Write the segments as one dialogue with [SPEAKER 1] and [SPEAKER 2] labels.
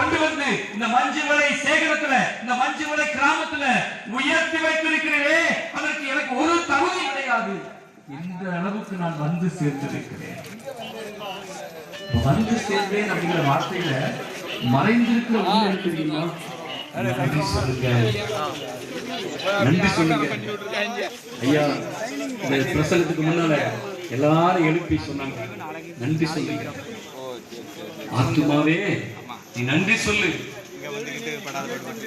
[SPEAKER 1] கொண்டு வந்து இந்த மஞ்சுவலை சேகரத்துல, இந்த மஞ்சுவலை கிராமத்துல உயர்த்தி வைத்திருக்கிறே, அதற்கு எனக்கு ஒரு தகுதி கிடையாது. இந்த அளவுக்கு நான் வந்து சேர்ந்திருக்கிறேன். வந்து சேர்ந்தேன் அப்படிங்கிற வார்த்தையில மறைந்திருக்கிற ஒண்ணு இருக்கு தெரியுமா? நன்றி சொல்லுங்க, நன்றி சொல்லுங்க. ஐயா இந்த பிரசங்கத்துக்கு முன்னால எல்லாரும் எழுப்பி சொன்னாங்க, நன்றி சொல்லுங்க. ஆத்துமாவே நீ நன்றி சொல்லு.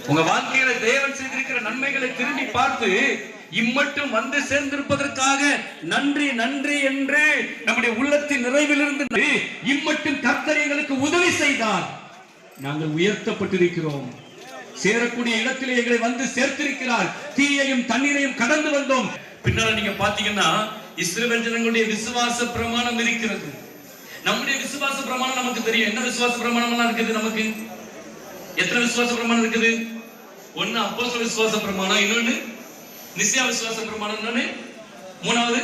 [SPEAKER 1] உங்க வாழ்க்கையில தேவன் செய்திருக்கிற நன்மைகளை திரும்பி பார்த்து இம்மட்டும் வந்து சேர்ந்திருப்பதற்காக நன்றி நன்றி என்று நம்முடைய உள்ளத்தின் நிறைவிலிருந்து இம்மட்டும் கர்த்தர் எங்களுக்கு உதவி செய்தார். நாங்கள் உயர்த்தப்பட்டிருக்கிறோம். சேரக்கூடிய இடத்திலே எங்களை வந்து சேர்த்திருக்கிறார். தீயையும் தண்ணீரையும் கடந்து வந்தோம். பின்னால நீங்க பாத்தீங்கன்னா இஸ்ரவேல் ஜனங்களுடைய விசுவாச பிரமாணம் இருக்கிறது. நம்முடைய விசுவாச பிரமாணம் நமக்கு தெரியும். என்ன விசுவாச பிரமாணம் எல்லாம் இருக்குது? நமக்கு எத்தனை விசுவாச பிரமாணம் இருக்குது? ஒன்னு அப்போஸ்தல விசுவாச பிரமாணம், இன்னொன்னு நிசியா விசுவாச பிரமாணம், இன்னொன்னு மூணாவது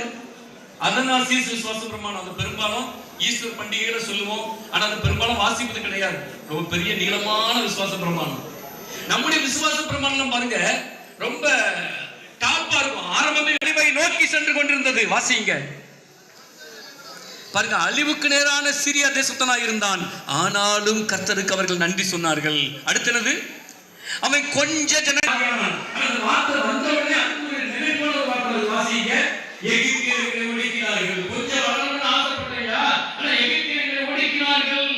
[SPEAKER 1] அதனாசிஸ் விசுவாச பிரமாணம். அது பெரும்பாலும் ஈஸ்டர் பண்டிகையில சொல்லுவோம். ஆனா அது பெரும்பாலும் வாசிப்பது கிடையாது. ரொம்ப பெரிய நீளமான விசுவாச பிரமாணம். நம்முடைய விசுவாச பிரமாணம் பாருங்க, ரொம்ப டாப்பா இருக்கும். ஆரம்பமே அழிவை நோக்கி சென்று கொண்டிருந்தது. வாசிங்க பாருங்க, அழிவுக்கு நேரான சிரியா தேசத்தனாய் இருந்தான், ஆனாலும் கர்த்தருக்கு அவர்கள் நன்றி சொன்னார்கள். அடுத்தது அவன் கொஞ்ச ஜன வார்த்தை வந்த உடனே ஒரு நினைப்போட ஒரு வார்த்தை வாசிங்க. எகிப்தியர்களை ஒடுக்கினார்கள். கொஞ்சம் வரணும்னு ஆசைப்பட்டீங்களா? ஆனா எகிப்தியர்களை ஒடுக்கினார்கள்,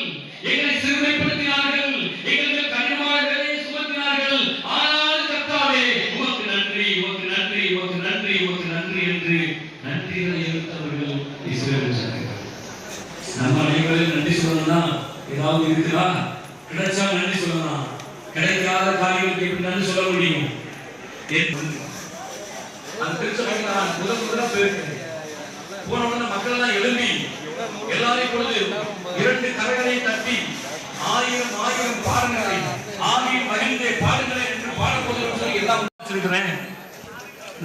[SPEAKER 1] எங்களை சிறுமைப்படுத்தினார்கள், எங்களுக்கு கடினமான வேலையை சுமத்தினார்கள். ஆனால் கர்த்தாவே உமக்கு நன்றி, உமக்கு நன்றி, உமக்கு நன்றி, உமக்கு நன்றி என்று நன்றிகளை எடுத்தவர்கள் இஸ்ரவேல் ஜனங்கள். நம்ம அனைவரும் நன்றி சொல்லணும்னா ஏதாவது இருக்குதா? கிடைச்சா நன்றி சொல்லலாம். கிடைக்காத காரியங்களுக்கு எப்படி நன்றி சொல்ல முடியும்? அந்த திருச்சபைக்கு நான் முதல்ல போயிருக்கேன். போன உடனே மக்கள் எல்லாம் எழுப்பி எல்லாரையும் பொழுது இரண்டு கரைகளை தட்டி 1000 பாடங்களை ஆவியில் மகிழ்ந்தே பாடுங்களே என்று பாடப்போதும் சொல்லி எல்லாம் வச்சிருக்கிறேன்.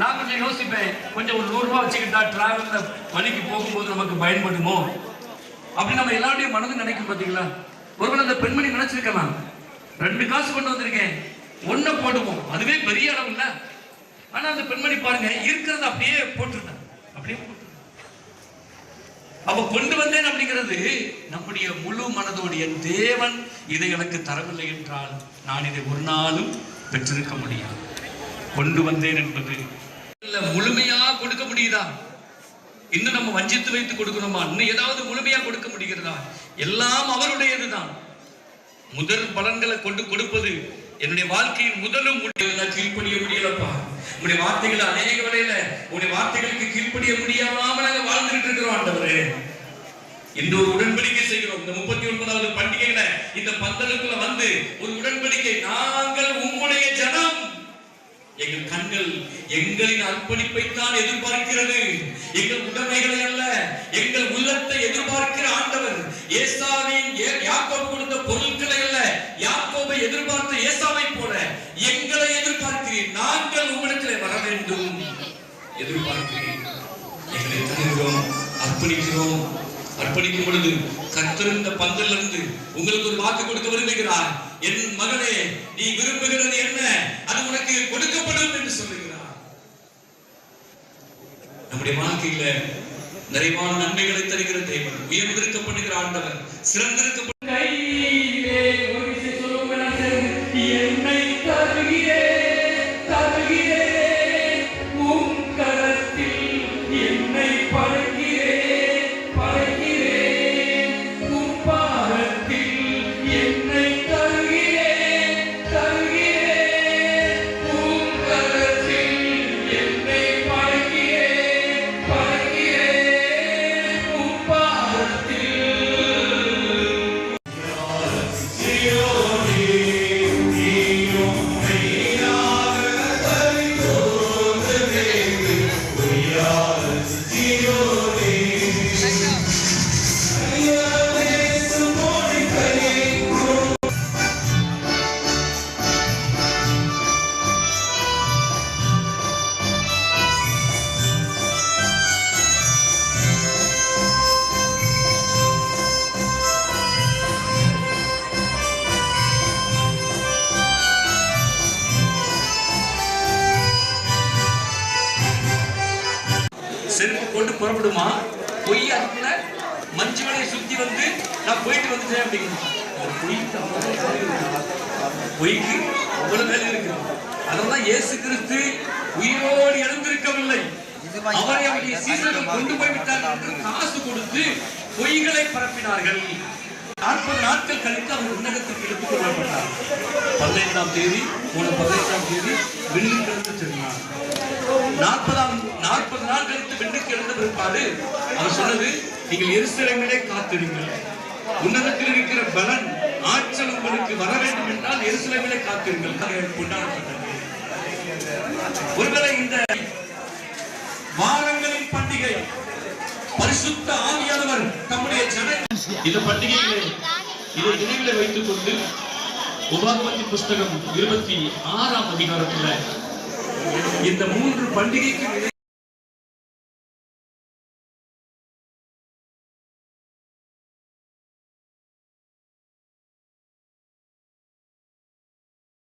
[SPEAKER 1] நான் கொஞ்சம் யோசிப்பேன், கொஞ்சம் ஒரு 100 ரூபாய் வச்சுக்கிட்டா டிராவல்ல வழிக்கு போகும்போது நமக்கு பயன்படுமோ அப்படி நம்ம எல்லாருடைய மனது நினைக்கும். பாத்தீங்களா, ஒருவேளை அந்த பெண்மணி நினைச்சிருக்கலாம், 2 காசு கொண்டு வந்திருக்கேன், 1 போடுவோம், அதுவே பெரிய அளவு இல்ல. ஆனா அந்த பெண்மணி பாருங்க, இருக்கிறத அப்படியே போட்டுருந்தாங்க, அப்படியே போட்டு. அவ கொண்டு வந்தேன் அப்படிங்கிறது நம்முடைய முழு மனதோடைய தேவன் இதை எனக்கு தரவில்லை என்றால் நான் இதை ஒரு நாளும் பெற்றிருக்க முடியாது. கொண்டு வந்தேன் என்பது முழுமையா கொடுக்க முடியுதா? இன்னும் நம்ம வஞ்சித்து வைத்து கொடுக்கணுமா? இன்னும் ஏதாவது முழுமையா கொடுக்க முடிகிறதா? எல்லாம் அவருடையதுதான். முதல் பலன்களை கொண்டு கொடுப்பது என்னுடைய வாழ்க்கையின் முதலும் கீழ்ப்படிய முடியலப்பா. உங்களுடைய வார்த்தைகளை அநேக வரையில உங்களுடைய வார்த்தைகளுக்கு கீழ்ப்படிய முடியாம நாங்க வாழ்ந்துட்டு இருக்கிறோம். ஆண்டவரே, இன்று ஒரு உடன்படிக்கை செய்கிறோம். இந்த 39வது பண்டிகையில இந்த பந்தலுக்குள்ள வந்து ஒரு உடன்படிக்கை, நாங்கள் உம்முடைய ஜனம், எங்கள் கண்கள் எங்களின் அர்ப்பணிப்பைத்தான் எதிர்பார்க்கிறது, எங்கள் உடைமைகளை அல்ல, எங்கள் உள்ளத்தை எதிர்பார்க்கிற ஆண்டவர். ஏசாவின் யாக்கோபு கொடுத்த பொருட்களை அல்ல, யாக்கோபை எதிர்பார்த்த ஏசாவை போல எங்களை எதிர்பார்க்கிறேன். நாங்கள் உம்மிடத்திலே வர வேண்டும் எதிர்பார்க்கிறேன். எங்களை தருகிறோம், அர்ப்பணிக்கிறோம். அர்ப்பணிக்கும் பொழுது கர்த்தர் இந்த பந்தலிருந்து உங்களுக்கு ஒரு வாக்கு கொடுக்க விரும்புகிறார். என் மகனே, நீ விரும்புகிறது என்ன, அது உனக்கு கொடுக்கப்படும் என்று சொல்லுகிறார். நம்முடைய வாழ்க்கையில நிறைவான நன்மைகளை தருகிற தேவன், உயர்ந்திருக்கப்படுகிற ஆண்டவர், சிறந்திருக்க செருப்பு கொண்டு புறப்படுமா, பொய் அதுக்குள்ள மஞ்சு வலையை சுத்தி வந்து நான் போயிட்டு வந்துட்டேன் அப்படிங்கிறது. பொய்க்கு அவ்வளவு வேலை இருக்கு. அதனால இயேசு கிறிஸ்து உயிரோடு எழுந்திருக்கவில்லை. அவரை அவருடைய சீசர்கள் கொண்டு போய்விட்டார்கள் என்று காசு கொடுத்து பொய்களை பரப்பினார்கள். 40 நாட்கள் கழித்து அவர் உன்னதத்திற்கு எடுத்துக் கொள்ளப்பட்டார். 15ஆம் தேதி விண்ணுக்கு எழுந்து சென்றார். 40 நாள் கழித்து விண்ணுக்கு எழுந்த பிற்பாடு அவர் சொன்னது, நீங்கள் எருசலேமிலே காத்திருங்கள், உன்னதத்தில் இருக்கிற பலன் ஆற்றல் உங்களுக்கு வர வேண்டும் என்றால் எருசலேமிலே காத்திருங்கள் கொண்டாடப்பட்டது. ஒருவேளை இந்த வாரங்களின் பண்டிகை பரிசுத்த ஆவியானவர் நம்முடைய இந்த பண்டிகைகளை இதை நினைவில் வைத்துக் கொண்டு உபாகமத்தின் புஸ்தகம் 26ஆம் அதிகாரத்தில் இந்த 3 பண்டிகைக்கு